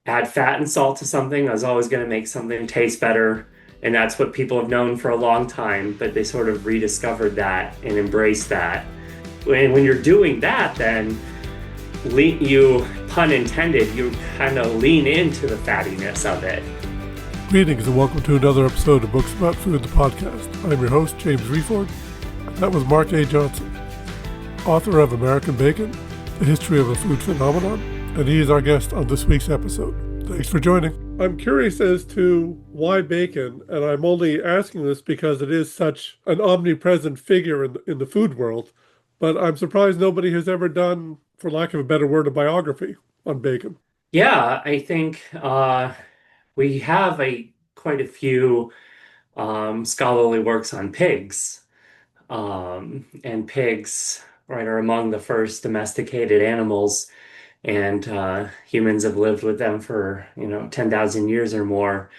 add fat and salt to something. I was always going to make something taste better. And that's what people have known for a long time, but they sort of rediscovered that and embraced that. And when you're doing that, then you, pun intended, you kind of lean into the fattiness of it. Greetings and welcome to another episode of Books About Food, the podcast. I'm your host, James Reford. That was Mark A. Johnson, author of American Bacon, The History of a Food Phenomenon, and he is our guest on this week's episode. Thanks for joining. I'm curious as to why bacon, and I'm only asking this because it is such an omnipresent figure in the food world, but I'm surprised nobody has ever done, for lack of a better word, a biography on bacon. Yeah, I think we have quite a few scholarly works on pigs. And pigs, right, are among the first domesticated animals, and humans have lived with them for, 10,000 years or more.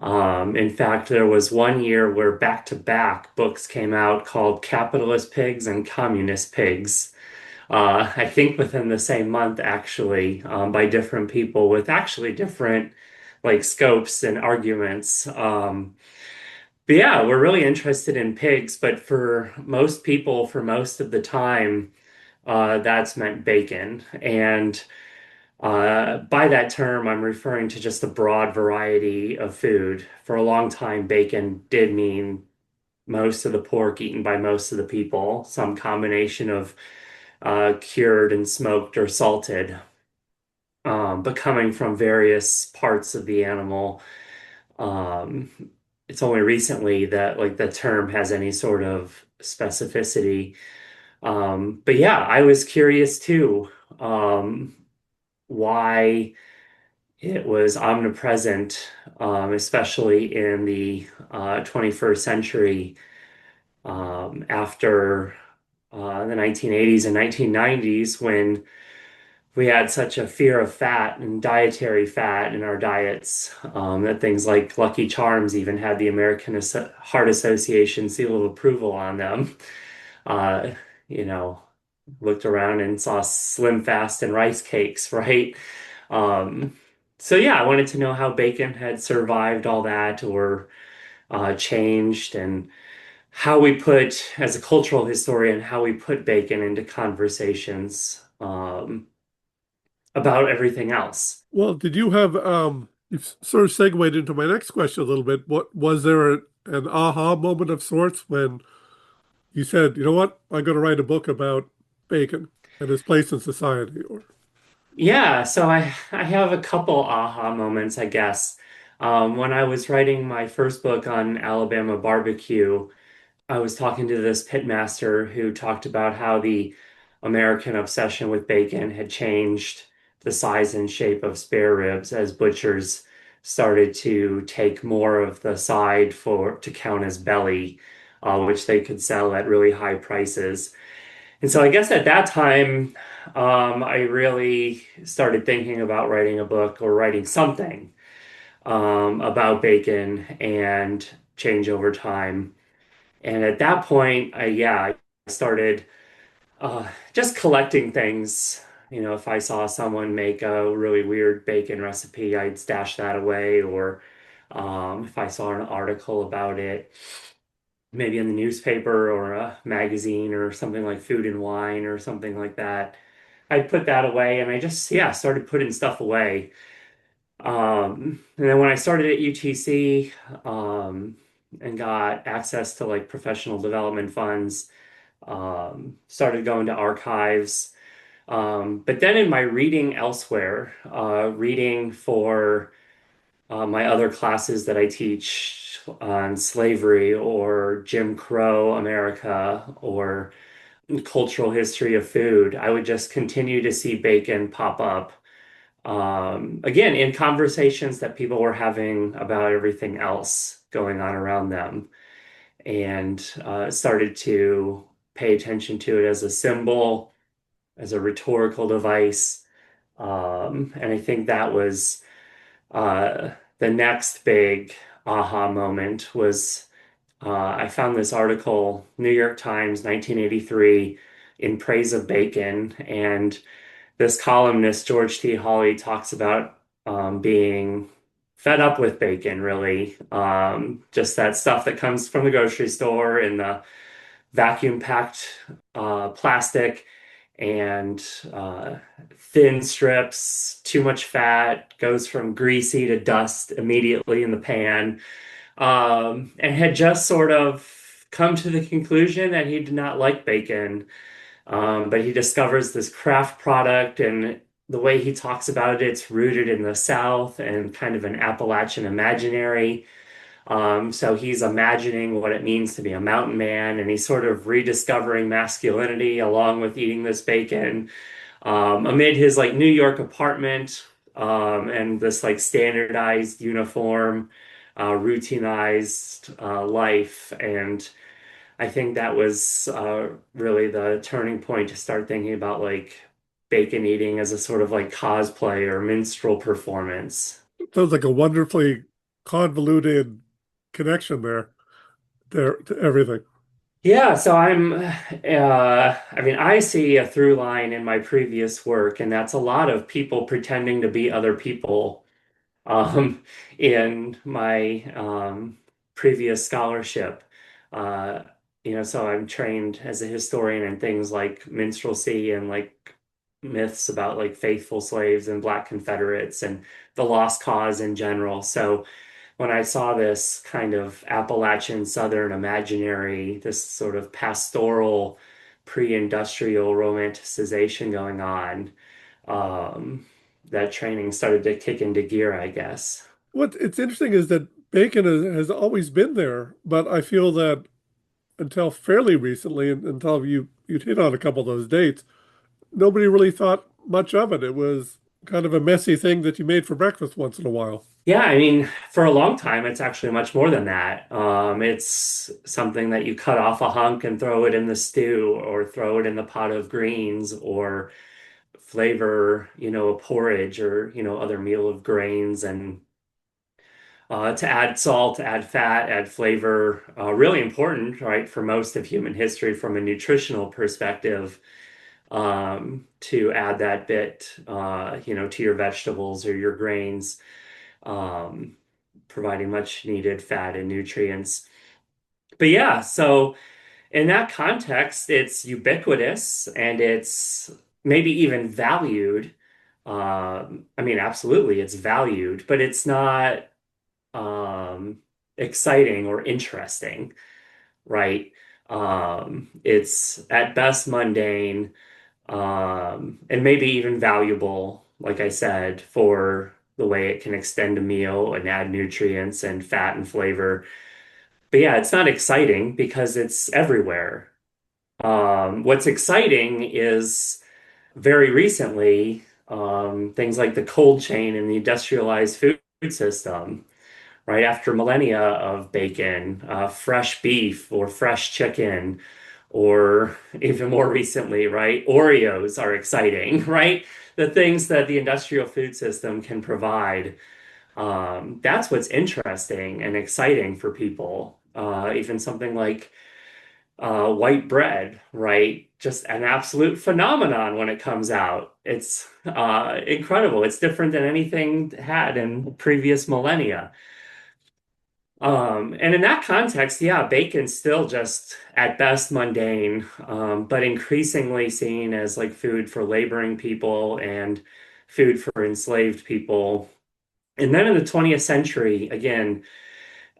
In fact, there was one year where back-to-back books came out called Capitalist Pigs and Communist Pigs. I think within the same month, actually, by different people with actually different like scopes and arguments. But yeah, we're really interested in pigs, but for most people, for most of the time, that's meant bacon. And by that term, I'm referring to just a broad variety of food. For a long time, bacon did mean most of the pork eaten by most of the people, some combination of cured and smoked or salted, but coming from various parts of the animal. Um, it's only recently that like the term has any sort of specificity. But yeah, I was curious too, why it was omnipresent, especially in the 21st century, after the 1980s and 1990s, when we had such a fear of fat and dietary fat in our diets, that things like Lucky Charms even had the American Heart Association seal of approval on them. Uh, you know, Looked around and saw Slim Fast and rice cakes, right? Um, so yeah, I wanted to know how bacon had survived all that or changed, and how we put, as a cultural historian, how we put bacon into conversations about everything else. Well, did you have, you've sort of segued into my next question a little bit. What was there an aha moment of sorts when you said, you know what, I'm going to write a book about bacon and its place in society? Or Yeah, so I have a couple aha moments, I guess. When I was writing my first book on Alabama barbecue, I was talking to this pitmaster who talked about how the American obsession with bacon had changed the size and shape of spare ribs as butchers started to take more of the side for to count as belly, which they could sell at really high prices. And so I guess at that time, I really started thinking about writing a book or writing something about bacon and change over time. And at that point, I started just collecting things. If I saw someone make a really weird bacon recipe, I'd stash that away. Or if I saw an article about it, maybe in the newspaper or a magazine or something like Food and Wine or something like that, I'd put that away. And I just, yeah, started putting stuff away. And then when I started at UTC, and got access to like professional development funds, started going to archives. But then in my reading elsewhere, reading for my other classes that I teach on slavery or Jim Crow America or cultural history of food, I would just continue to see bacon pop up. Again, in conversations that people were having about everything else going on around them, and started to pay attention to it as a symbol, as a rhetorical device. And I think that was the next big aha moment was I found this article, New York Times, 1983, in praise of bacon. And this columnist, George T. Hawley, talks about being fed up with bacon, really. Just that stuff that comes from the grocery store in the vacuum packed plastic and thin strips, too much fat, goes from greasy to dust immediately in the pan, and had just sort of come to the conclusion that he did not like bacon. But he discovers this craft product, and the way he talks about it, it's rooted in the South and kind of an Appalachian imaginary. So he's imagining what it means to be a mountain man, and he's sort of rediscovering masculinity along with eating this bacon. Amid his like New York apartment, and this like standardized uniform, routinized life. And I think that was really the turning point to start thinking about like bacon eating as a sort of like cosplay or minstrel performance. Sounds like a wonderfully convoluted connection there to everything. Yeah, so I mean, I see a through line in my previous work, and that's a lot of people pretending to be other people. Um, in my previous scholarship. Uh, so I'm trained as a historian in things like minstrelsy and like myths about like faithful slaves and Black Confederates and the lost cause in general. So when I saw this kind of Appalachian Southern imaginary, this sort of pastoral, pre-industrial romanticization going on, um, that training started to kick into gear, I guess. What it's interesting is that bacon has always been there, but I feel that until fairly recently, and until you'd hit on a couple of those dates, nobody really thought much of it. It was kind of a messy thing that you made for breakfast once in a while. Yeah, I mean, for a long time, it's actually much more than that. It's something that you cut off a hunk and throw it in the stew or throw it in the pot of greens or flavor, a porridge or, other meal of grains and to add salt, add fat, add flavor. Really important, right, for most of human history from a nutritional perspective, to add that bit, to your vegetables or your grains, um, providing much needed fat and nutrients. But yeah, so in that context, it's ubiquitous and it's maybe even valued. I mean, absolutely, it's valued, but it's not um, exciting or interesting, right? It's at best mundane, and maybe even valuable, like I said, for the way it can extend a meal and add nutrients and fat and flavor. But yeah, it's not exciting because it's everywhere. What's exciting is very recently, things like the cold chain and the industrialized food system, right after millennia of bacon, fresh beef or fresh chicken, or even more recently, right? Oreos are exciting, right? The things that the industrial food system can provide. That's what's interesting and exciting for people. Even something like white bread, right? Just an absolute phenomenon when it comes out. It's incredible. It's different than anything had in previous millennia. And in that context, yeah, bacon's still just at best mundane, but increasingly seen as like food for laboring people and food for enslaved people. And then in the 20th century, again,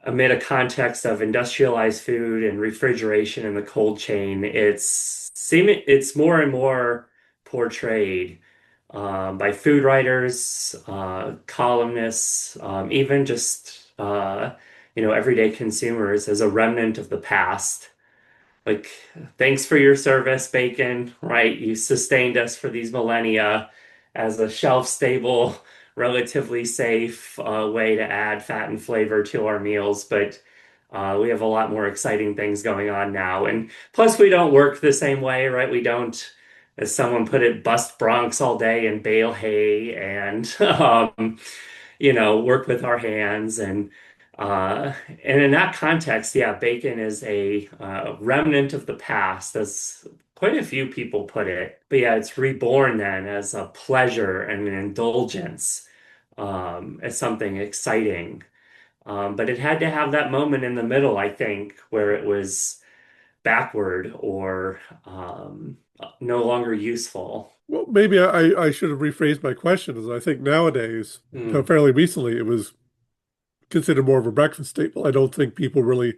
amid a context of industrialized food and refrigeration and the cold chain, it's more and more portrayed by food writers, columnists, even just everyday consumers as a remnant of the past. Like, thanks for your service, bacon, right? You sustained us for these millennia as a shelf-stable, relatively safe way to add fat and flavor to our meals. But we have a lot more exciting things going on now. And plus, we don't work the same way, right? We don't, as someone put it, bust broncs all day and bale hay and, work with our hands uh, and in that context, yeah, bacon is a remnant of the past, as quite a few people put it. But yeah, it's reborn then as a pleasure and an indulgence, as something exciting. But it had to have that moment in the middle, I think, where it was backward or no longer useful. Well, maybe I should have rephrased my question. As I think nowadays, Hmm. fairly recently, it was considered more of a breakfast staple. I don't think people really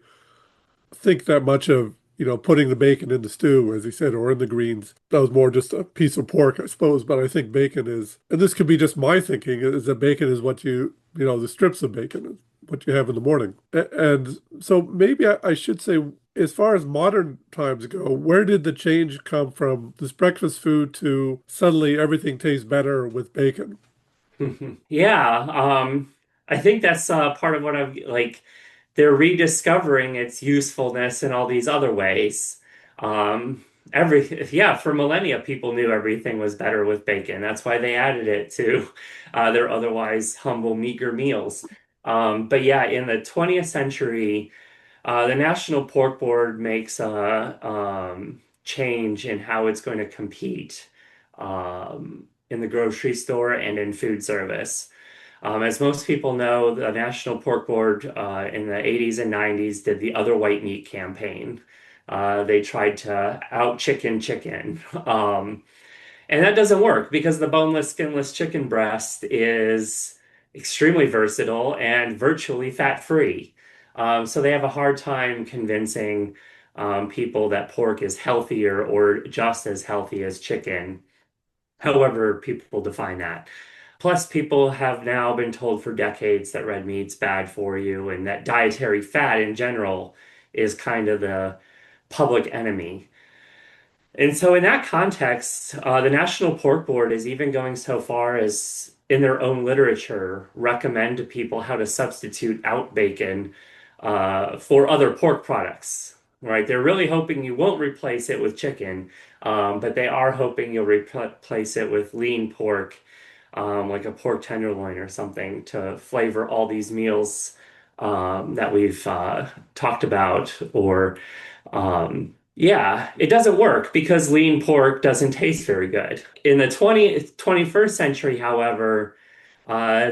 think that much of, putting the bacon in the stew, as he said, or in the greens. That was more just a piece of pork, I suppose. But I think bacon is, and this could be just my thinking, is that bacon is what the strips of bacon is what you have in the morning. And so maybe I should say, as far as modern times go, where did the change come from this breakfast food to suddenly everything tastes better with bacon? Yeah, I think that's part of what I'm like. They're rediscovering its usefulness in all these other ways. Yeah, for millennia, people knew everything was better with bacon. That's why they added it to their otherwise humble, meager meals. But yeah, in the 20th century, the National Pork Board makes a change in how it's going to compete in the grocery store and in food service. As most people know, the National Pork Board in the 80s and 90s did the Other White Meat campaign. They tried to out chicken chicken. And that doesn't work because the boneless, skinless chicken breast is extremely versatile and virtually fat-free. So they have a hard time convincing people that pork is healthier or just as healthy as chicken, however people define that. Plus, people have now been told for decades that red meat's bad for you and that dietary fat in general is kind of the public enemy. And so, in that context, the National Pork Board is even going so far as, in their own literature, recommend to people how to substitute out bacon for other pork products. Right? They're really hoping you won't replace it with chicken, but they are hoping you'll replace it with lean pork, like a pork tenderloin or something, to flavor all these meals that we've talked about, or yeah, it doesn't work because lean pork doesn't taste very good. In the 21st century, however, uh,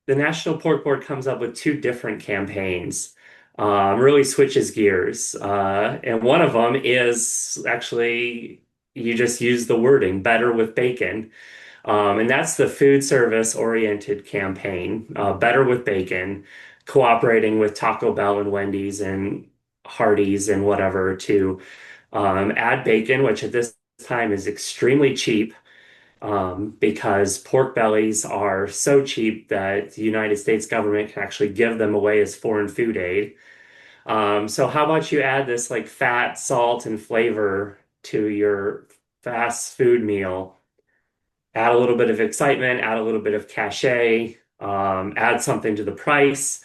the National Pork Board comes up with two different campaigns, really switches gears. And one of them is actually you just use the wording better with bacon. And that's the food service oriented campaign, Better with Bacon, cooperating with Taco Bell and Wendy's and Hardee's and whatever to add bacon, which at this time is extremely cheap because pork bellies are so cheap that the United States government can actually give them away as foreign food aid. So how about you add this like fat, salt, and flavor to your fast food meal? Add a little bit of excitement, add a little bit of cachet, add something to the price.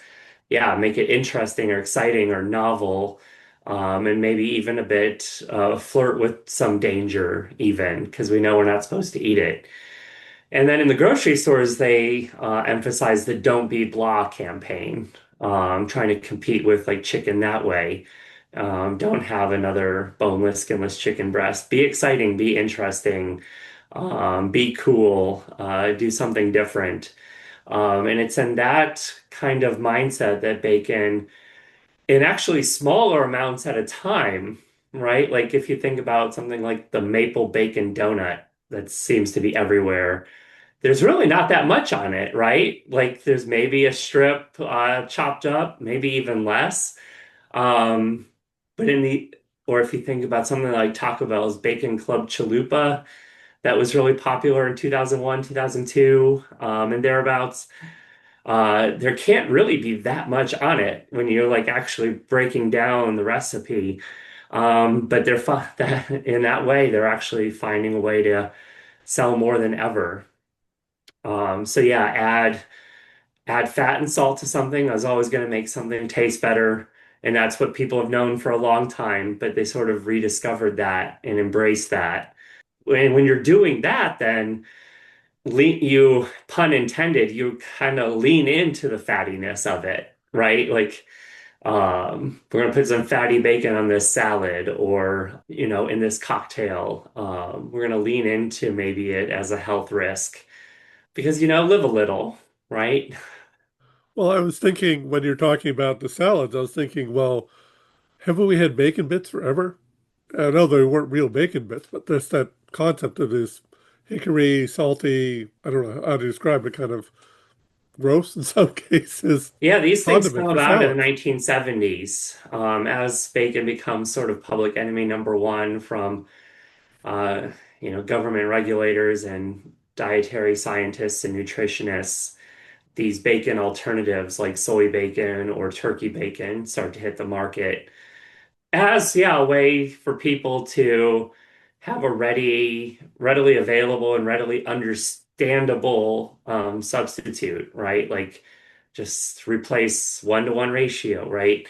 Yeah, make it interesting or exciting or novel, and maybe even a bit flirt with some danger, even because we know we're not supposed to eat it. And then in the grocery stores, they emphasize the Don't Be Blah campaign, trying to compete with like chicken that way. Don't have another boneless, skinless chicken breast. Be exciting, be interesting, be cool, do something different. And it's in that kind of mindset that bacon, in actually smaller amounts at a time, right? Like if you think about something like the maple bacon donut that seems to be everywhere, there's really not that much on it, right? Like there's maybe a strip chopped up, maybe even less. Um, but in the, or if you think about something like Taco Bell's Bacon Club Chalupa, that was really popular in 2001, 2002, and thereabouts. There can't really be that much on it when you're like actually breaking down the recipe. But they're that in that way, they're actually finding a way to sell more than ever. So yeah, add fat and salt to something. I was always going to make something taste better. And that's what people have known for a long time, but they sort of rediscovered that and embraced that. When you're doing that, then you, pun intended, you kind of lean into the fattiness of it, right? Like, we're gonna put some fatty bacon on this salad or, in this cocktail. We're gonna lean into maybe it as a health risk because, live a little. right? Well, I was thinking when you're talking about the salads, I was thinking, well, haven't we had bacon bits forever? I know they weren't real bacon bits, but there's that concept of this hickory, salty, I don't know how to describe it, kind of gross in some cases, Yeah, these things come condiment for about in the salads. 1970s as bacon becomes sort of public enemy number one from uh, government regulators and dietary scientists and nutritionists. These bacon alternatives like soy bacon or turkey bacon start to hit the market as, yeah, a way for people to have a readily available and readily understandable substitute, right? Like just replace 1-to-1 ratio, right?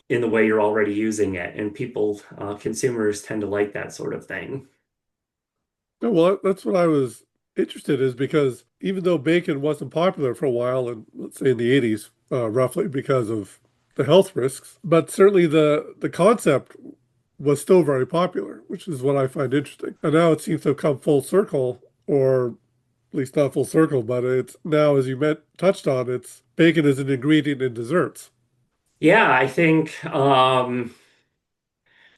In the way you're already using it. And people, consumers tend to like that sort of thing. No, well, that's what I was interested is because even though bacon wasn't popular for a while, and let's say in the 80s, roughly because of the health risks, but certainly the concept was still very popular, which is what I find interesting. And now it seems to have come full circle, or at least not full circle, but it's now, as you touched on, it's bacon is an ingredient in desserts. Yeah, I think,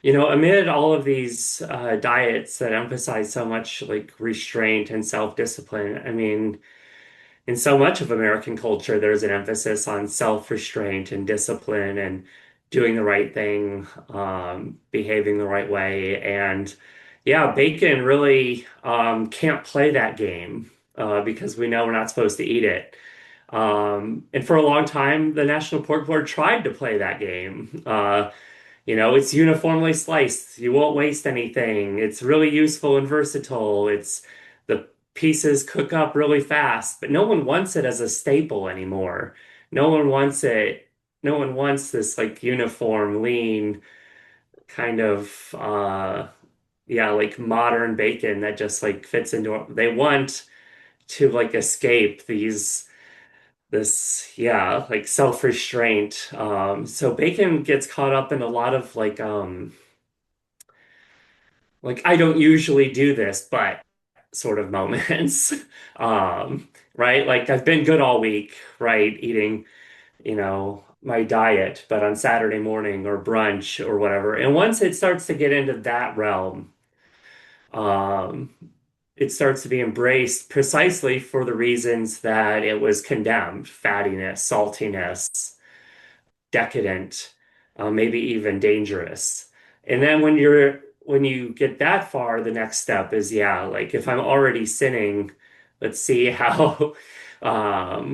amid all of these diets that emphasize so much like restraint and self-discipline, I mean, in so much of American culture, there's an emphasis on self-restraint and discipline and doing the right thing, behaving the right way. And yeah, bacon really can't play that game because we know we're not supposed to eat it. And for a long time, the National Pork Board tried to play that game. It's uniformly sliced. You won't waste anything. It's really useful and versatile. It's the pieces cook up really fast, but no one wants it as a staple anymore. No one wants it. No one wants this like uniform, lean kind of yeah, like modern bacon that just like fits into they want to like escape this yeah, like self-restraint. So bacon gets caught up in a lot of like I don't usually do this, but sort of moments. Right? Like I've been good all week, right? Eating, my diet, but on Saturday morning or brunch or whatever. And once it starts to get into that realm, um, it starts to be embraced precisely for the reasons that it was condemned, fattiness, saltiness, decadent, maybe even dangerous. And then when you get that far, the next step is, yeah, like if I'm already sinning, let's see how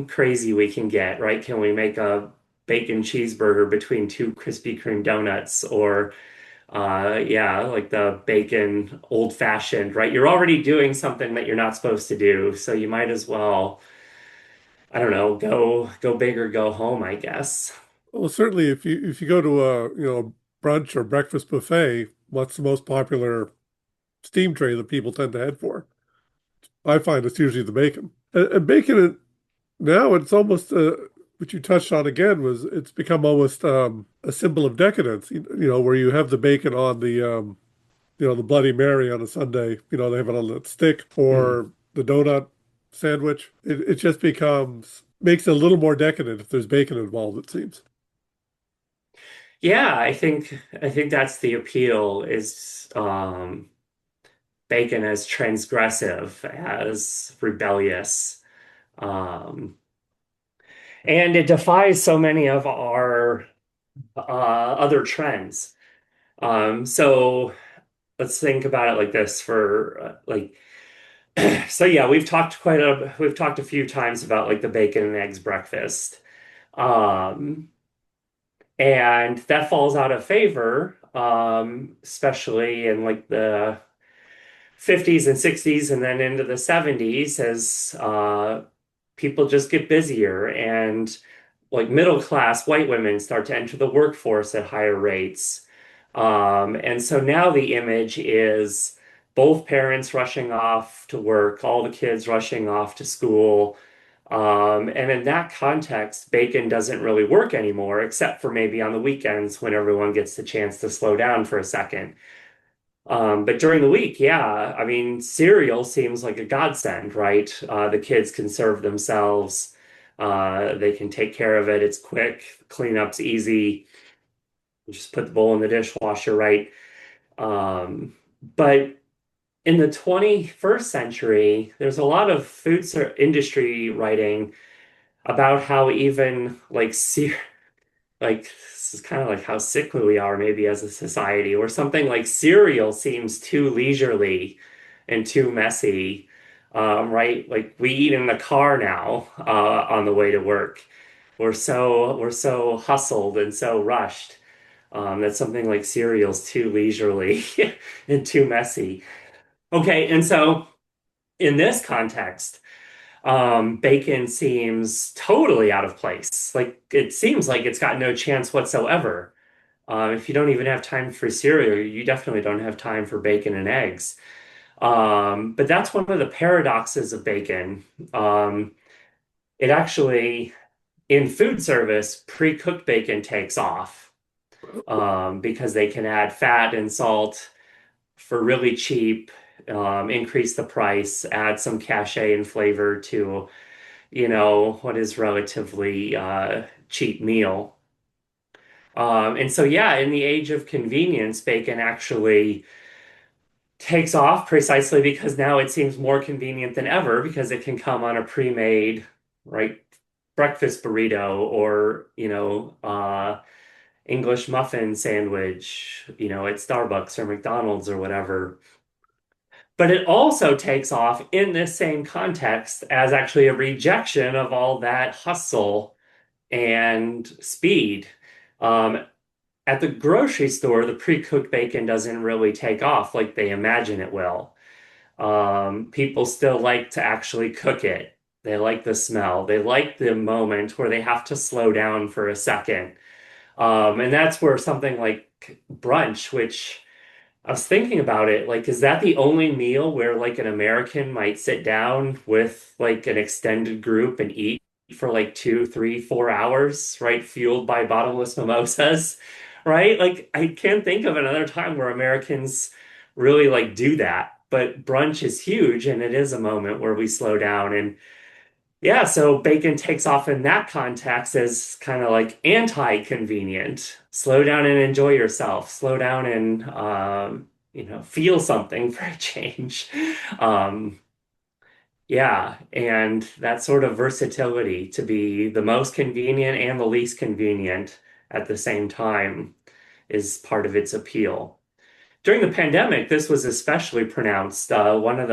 crazy we can get, right? Can we make a bacon cheeseburger between two Krispy Kreme donuts or yeah, like the bacon old fashioned, right? You're already doing something that you're not supposed to do, so you might as well, I don't know, go big or go home, I guess. Well, certainly if you go to a brunch or breakfast buffet, what's the most popular steam tray that people tend to head for? I find it's usually the bacon. And bacon now it's almost what you touched on again was it's become almost a symbol of decadence. Where you have the bacon on the Bloody Mary on a Sunday. They have it on the stick Hmm. or the donut sandwich. It just makes it a little more decadent if there's bacon involved, it seems. Yeah, I think that's the appeal is bacon as transgressive, as rebellious. Um, and it defies so many of our other trends. So let's think about it like this for like so yeah, we've talked a few times about like the bacon and eggs breakfast. Um, and that falls out of favor, especially in like the 50s and 60s and then into the 70s as people just get busier and like middle class white women start to enter the workforce at higher rates. And so now the image is both parents rushing off to work, all the kids rushing off to school. And in that context, bacon doesn't really work anymore, except for maybe on the weekends when everyone gets the chance to slow down for a second. But during the week, yeah, I mean, cereal seems like a godsend, right? The kids can serve themselves. They can take care of it. It's quick, cleanup's easy. You just put the bowl in the dishwasher, right? But in the 21st century, there's a lot of industry writing about how even like this is kind of like how sickly we are maybe as a society, where something like cereal seems too leisurely and too messy, right? Like we eat in the car now on the way to work. We're so hustled and so rushed that something like cereal's too leisurely and too messy. Okay, and so in this context, bacon seems totally out of place. Like it seems like it's got no chance whatsoever. If you don't even have time for cereal, you definitely don't have time for bacon and eggs. But that's one of the paradoxes of bacon. It actually, in food service, pre-cooked bacon takes off because they can add fat and salt for really cheap, increase the price, add some cachet and flavor to what is relatively cheap meal. And so, yeah, in the age of convenience, bacon actually takes off precisely because now it seems more convenient than ever because it can come on a pre-made, right, breakfast burrito or, English muffin sandwich, at Starbucks or McDonald's or whatever. But it also takes off in this same context as actually a rejection of all that hustle and speed. Um, at the grocery store, the pre-cooked bacon doesn't really take off like they imagine it will. People still like to actually cook it. They like the smell. They like the moment where they have to slow down for a second. And that's where something like brunch, which I was thinking about it, like, is that the only meal where like an American might sit down with like an extended group and eat for like 2, 3, 4 hours, right? Fueled by bottomless mimosas, right? Like, I can't think of another time where Americans really like do that. But brunch is huge, and it is a moment where we slow down. And yeah, so bacon takes off in that context as kind of like anti-convenient. Slow down and enjoy yourself. Slow down and feel something for a change. Um, yeah, and that sort of versatility to be the most convenient and the least convenient at the same time is part of its appeal. During the pandemic, this was especially pronounced. One of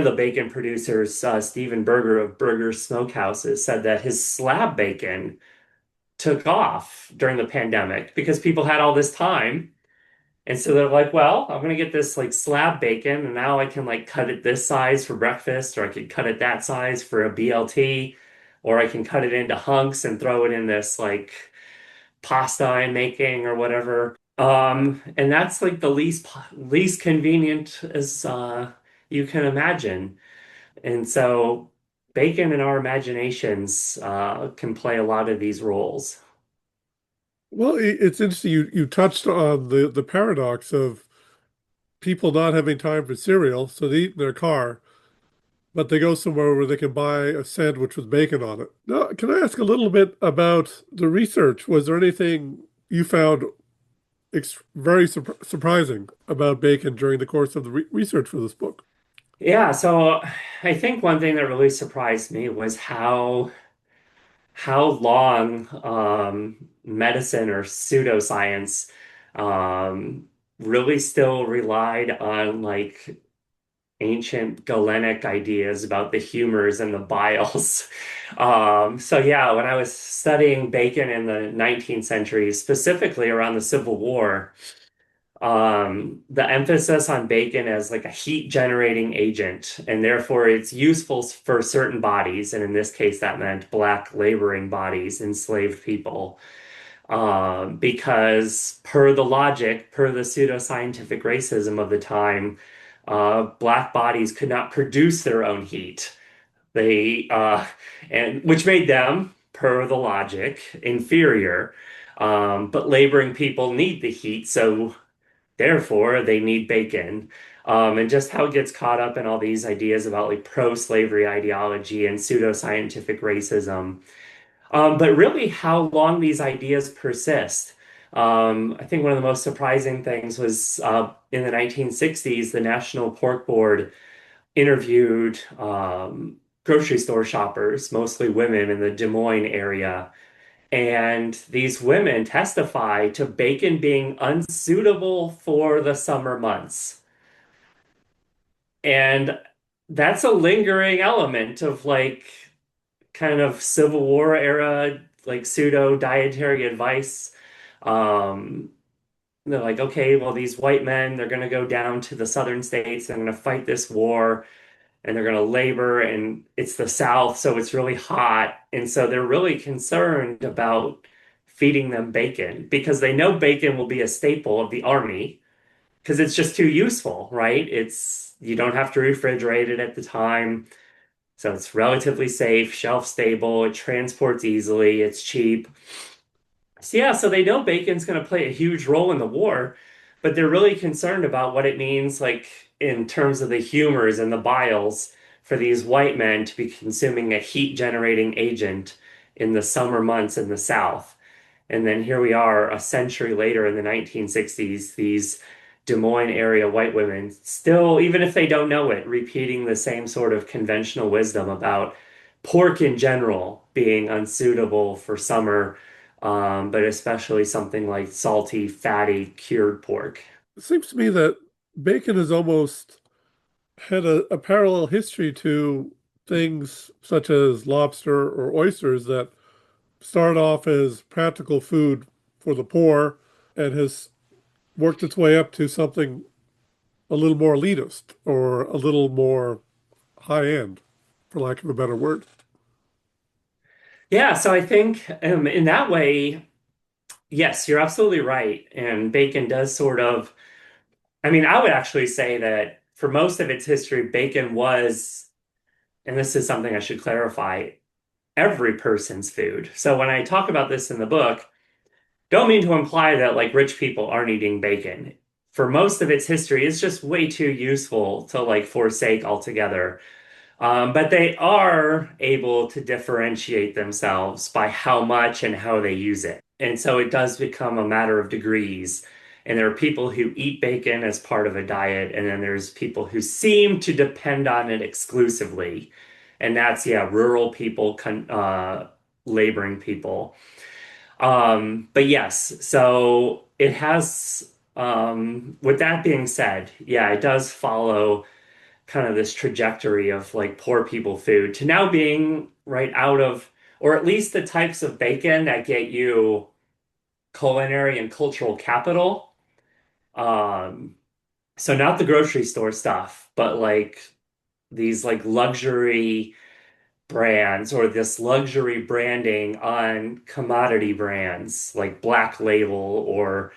the bacon producers, Stephen Berger of Berger's Smokehouses, said that his slab bacon took off during the pandemic because people had all this time. And so they're like, well, I'm gonna get this like slab bacon, and now I can like cut it this size for breakfast, or I could cut it that size for a BLT, or I can cut it into hunks and throw it in this like pasta I'm making or whatever. And that's like the least convenient as you can imagine. And so bacon in our imaginations can play a lot of these roles. Well, it's interesting. You touched on the paradox of people not having time for cereal, so they eat in their car, but they go somewhere where they can buy a sandwich with bacon on it. Now, can I ask a little bit about the research? Was there anything you found very surprising about bacon during the course of the research for this book? Yeah, so I think one thing that really surprised me was how long medicine or pseudoscience really still relied on like ancient Galenic ideas about the humors and the biles. So yeah, when I was studying Bacon in the 19th century, specifically around the Civil War, the emphasis on bacon as like a heat generating agent, and therefore it's useful for certain bodies, and in this case that meant black laboring bodies, enslaved people. Because per the pseudoscientific racism of the time, black bodies could not produce their own heat. They and which made them, per the logic, inferior. But laboring people need the heat, so therefore they need bacon. and just how it gets caught up in all these ideas about like pro-slavery ideology and pseudo-scientific racism. But really, how long these ideas persist. I think one of the most surprising things was in the 1960s, the National Pork Board interviewed grocery store shoppers, mostly women in the Des Moines area. And these women testify to bacon being unsuitable for the summer months. And that's a lingering element of like kind of Civil War era, like pseudo dietary advice. Um, they're like, okay, well, these white men, they're going to go down to the southern states, they're going to fight this war, and they're going to labor, and it's the South, so it's really hot. And so they're really concerned about feeding them bacon because they know bacon will be a staple of the army because it's just too useful, right? It's you don't have to refrigerate it at the time. So it's relatively safe, shelf stable, it transports easily, it's cheap. So yeah, so they know bacon's going to play a huge role in the war, but they're really concerned about what it means, like in terms of the humors and the biles for these white men to be consuming a heat generating agent in the summer months in the South. And then here we are a century later in the 1960s, these Des Moines area white women still, even if they don't know it, repeating the same sort of conventional wisdom about pork in general being unsuitable for summer, but especially something like salty, fatty, cured pork. It seems to me that bacon has almost had a parallel history to things such as lobster or oysters that start off as practical food for the poor and has worked its way up to something a little more elitist or a little more high end, for lack of a better word. Yeah, so I think in that way, yes, you're absolutely right. And bacon does sort of, I mean, I would actually say that for most of its history, bacon was, and this is something I should clarify, every person's food. So when I talk about this in the book, don't mean to imply that like rich people aren't eating bacon. For most of its history, it's just way too useful to like forsake altogether. But they are able to differentiate themselves by how much and how they use it. And so it does become a matter of degrees. And there are people who eat bacon as part of a diet, and then there's people who seem to depend on it exclusively. And that's, yeah, rural people, laboring people. But yes, so it has, with that being said, yeah, it does follow kind of this trajectory of like poor people food to now being right out of, or at least the types of bacon that get you culinary and cultural capital. Um, so not the grocery store stuff, but like these like luxury brands or this luxury branding on commodity brands like Black Label or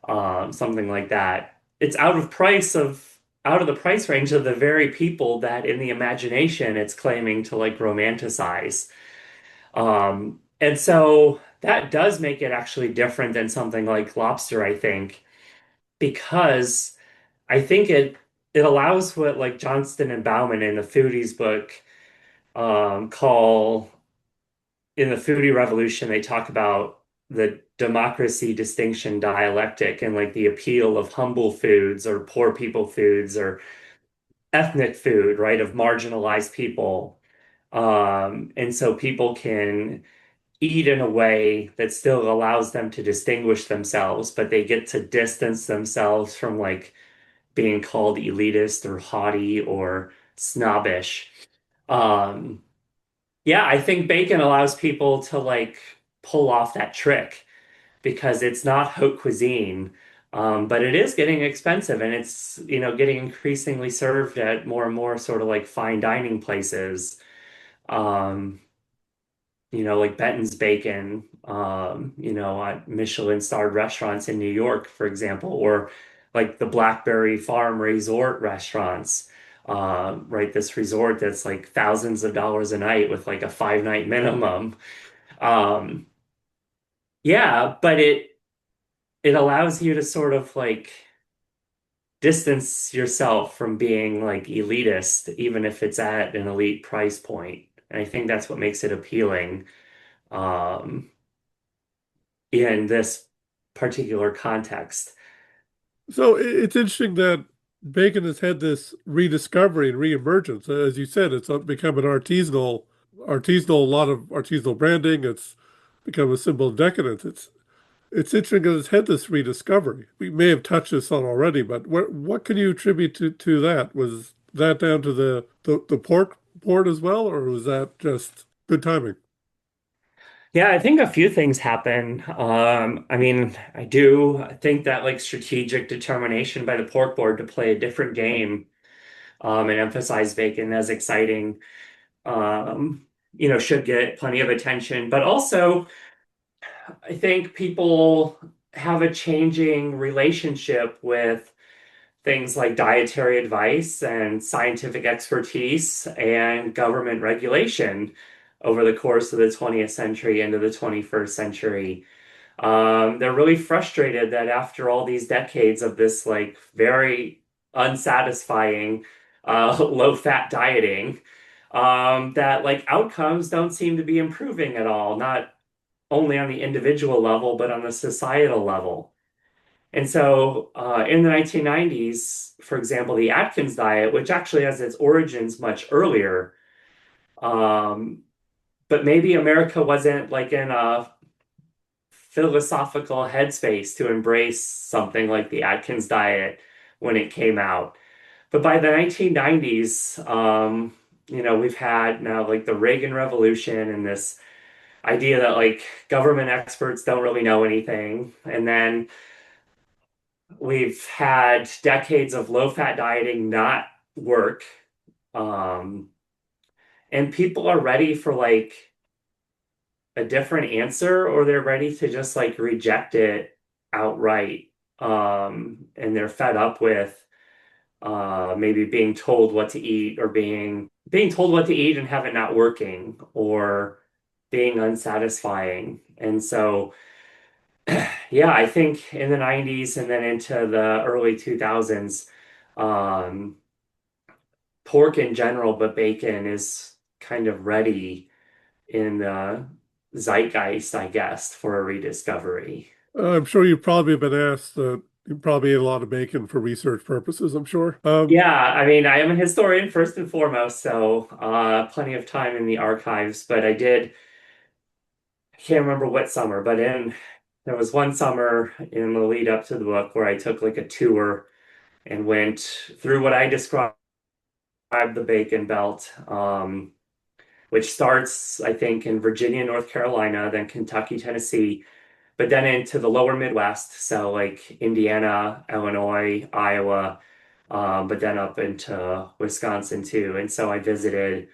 something like that. It's out of the price range of the very people that in the imagination it's claiming to like romanticize. And so that does make it actually different than something like lobster, I think, because I think it allows what like Johnston and Bauman in the Foodies book call in the foodie revolution, they talk about the democracy distinction dialectic and like the appeal of humble foods or poor people foods or ethnic food, right, of marginalized people. And so people can eat in a way that still allows them to distinguish themselves, but they get to distance themselves from like being called elitist or haughty or snobbish. Um, yeah, I think bacon allows people to like pull off that trick because it's not haute cuisine, but it is getting expensive and it's, getting increasingly served at more and more sort of like fine dining places. Um, like Benton's Bacon, at Michelin starred restaurants in New York, for example, or like the Blackberry Farm Resort restaurants. Right, this resort that's like thousands of dollars a night with like a 5 night minimum. Um, yeah, but it allows you to sort of like distance yourself from being like elitist, even if it's at an elite price point. And I think that's what makes it appealing um, in this particular context. So it's interesting that bacon has had this rediscovery and reemergence. As you said, it's become an artisanal, a lot of artisanal branding. It's become a symbol of decadence. It's interesting that it's had this rediscovery. We may have touched this on already, but what can you attribute to that? Was that down to the pork board as well, or was that just good timing? Yeah, I think a few things happen. I mean, I do think that like strategic determination by the pork board to play a different game and emphasize bacon as exciting, um, should get plenty of attention. But also, I think people have a changing relationship with things like dietary advice and scientific expertise and government regulation over the course of the 20th century into the 21st century. They're really frustrated that after all these decades of this like very unsatisfying low-fat dieting, that like outcomes don't seem to be improving at all, not only on the individual level, but on the societal level. And so in the 1990s, for example, the Atkins diet, which actually has its origins much earlier, um, but maybe America wasn't like in a philosophical headspace to embrace something like the Atkins diet when it came out. But by the 1990s, we've had now like the Reagan Revolution and this idea that like government experts don't really know anything. And then we've had decades of low-fat dieting not work. Um, and people are ready for like a different answer or they're ready to just like reject it outright. And they're fed up with maybe being told what to eat or being told what to eat and have it not working or being unsatisfying. And so yeah, I think in the 90s and then into the early 2000s, um, pork in general, but bacon is kind of ready in the zeitgeist, I guess, for a rediscovery. I'm sure you probably have been asked that you probably ate a lot of bacon for research purposes, I'm sure. Yeah, I mean, I am a historian first and foremost, so plenty of time in the archives, but I can't remember what summer, but there was one summer in the lead up to the book where I took like a tour and went through what I described the Bacon Belt, which starts, I think, in Virginia, North Carolina, then Kentucky, Tennessee, but then into the lower Midwest, so like Indiana, Illinois, Iowa, but then up into Wisconsin too. And so I visited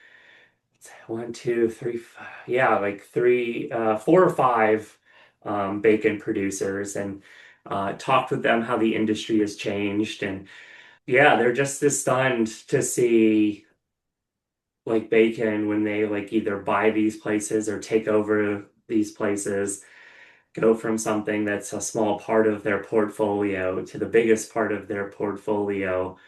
one, two, three, yeah, like three, four or five bacon producers and talked with them how the industry has changed. And yeah, they're just as stunned to see like bacon when they like either buy these places or take over these places, go from something that's a small part of their portfolio to the biggest part of their portfolio,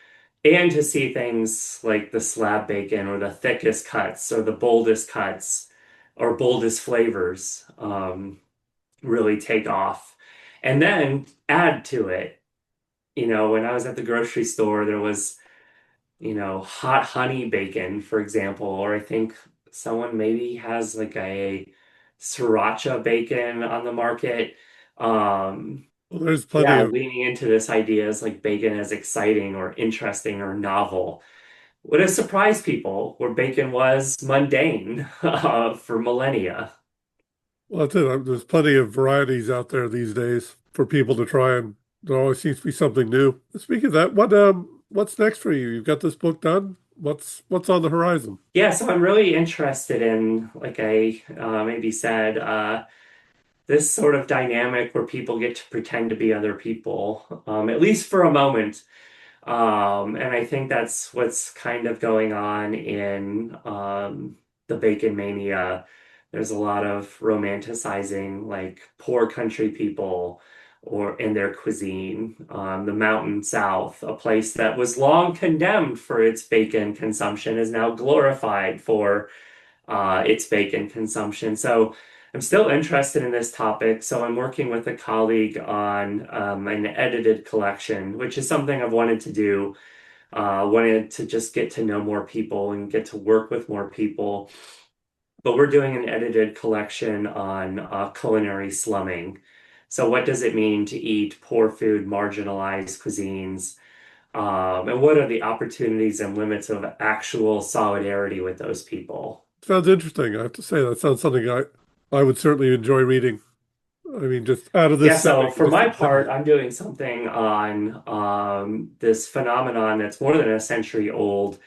and to see things like the slab bacon or the thickest cuts or the boldest cuts or boldest flavors really take off. And then add to it, when I was at the grocery store, there was hot honey bacon, for example, or I think someone maybe has like a sriracha bacon on the market. Um, Well, there's plenty yeah, of, leaning into this idea as like bacon as exciting or interesting or novel. Would have surprised people where bacon was mundane for millennia. well, that's it. There's plenty of varieties out there these days for people to try, and there always seems to be something new. Speaking of that, what's next for you? You've got this book done. What's on the horizon? Yeah, so I'm really interested in, like I maybe said, this sort of dynamic where people get to pretend to be other people, at least for a moment. And I think that's what's kind of going on in the Bacon Mania. There's a lot of romanticizing like poor country people, or in their cuisine. The Mountain South, a place that was long condemned for its bacon consumption, is now glorified for its bacon consumption. So I'm still interested in this topic. So I'm working with a colleague on an edited collection, which is something I've wanted to do. Wanted to just get to know more people and get to work with more people. But we're doing an edited collection on culinary slumming. So what does it mean to eat poor food, marginalized cuisines? And what are the opportunities and limits of actual solidarity with those people? Sounds interesting. I have to say that sounds something I would certainly enjoy reading. I mean, just out of Yeah, this so setting, for just my in general. part, I'm doing something on this phenomenon that's more than a century old,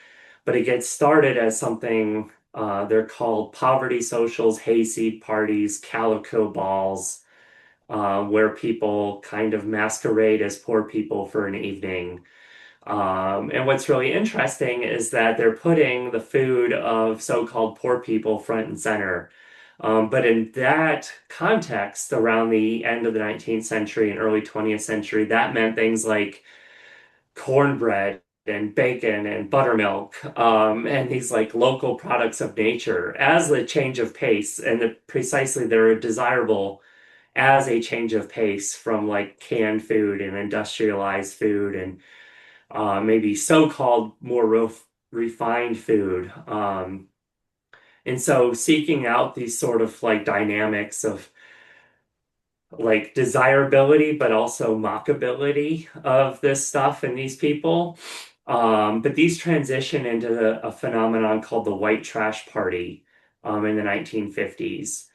but it gets started as something they're called poverty socials, hayseed parties, calico balls, where people kind of masquerade as poor people for an evening. And what's really interesting is that they're putting the food of so-called poor people front and center. But in that context, around the end of the 19th century and early 20th century, that meant things like cornbread and bacon and buttermilk, and these like local products of nature as the change of pace, and precisely they're desirable as a change of pace from like canned food and industrialized food and maybe so-called more refined food. And so seeking out these sort of like dynamics of like desirability, but also mockability of this stuff and these people. But these transition into a phenomenon called the white trash party in the 1950s.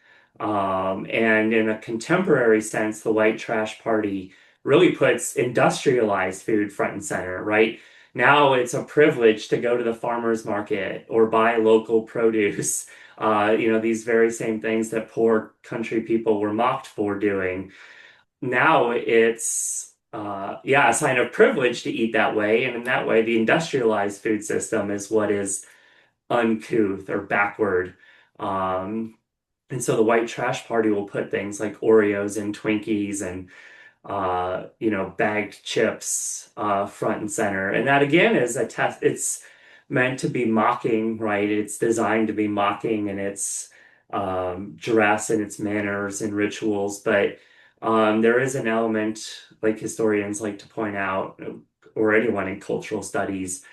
And in a contemporary sense, the white trash party really puts industrialized food front and center, right? Now it's a privilege to go to the farmer's market or buy local produce. These very same things that poor country people were mocked for doing. Now it's a sign of privilege to eat that way, and in that way, the industrialized food system is what is uncouth or backward. Um, and so the white trash party will put things like Oreos and Twinkies and bagged chips front and center. And that again is a test. It's meant to be mocking, right? It's designed to be mocking in its dress and its manners and rituals. But there is an element, like historians like to point out, or anyone in cultural studies,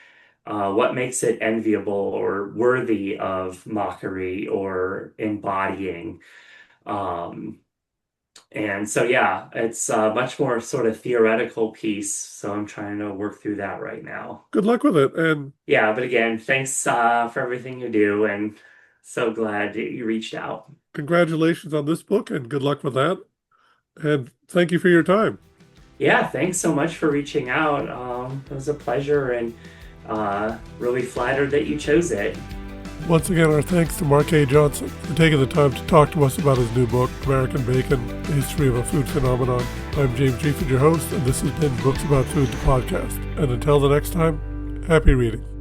what makes it enviable or worthy of mockery or embodying. Um, and so, yeah, it's a much more sort of theoretical piece. So I'm trying to work through that right now. Good luck with it, and Yeah, but again, thanks for everything you do, and so glad that you reached out. congratulations on this book, and good luck with that. And thank you for your time. Yeah, thanks so much for reaching out. It was a pleasure and really flattered that you chose it. Once again, our thanks to Mark A. Johnson for taking the time to talk to us about his new book, American Bacon, The History of a Food Phenomenon. I'm James Gifford, your host, and this has been Books About Food, the podcast. And until the next time, happy reading.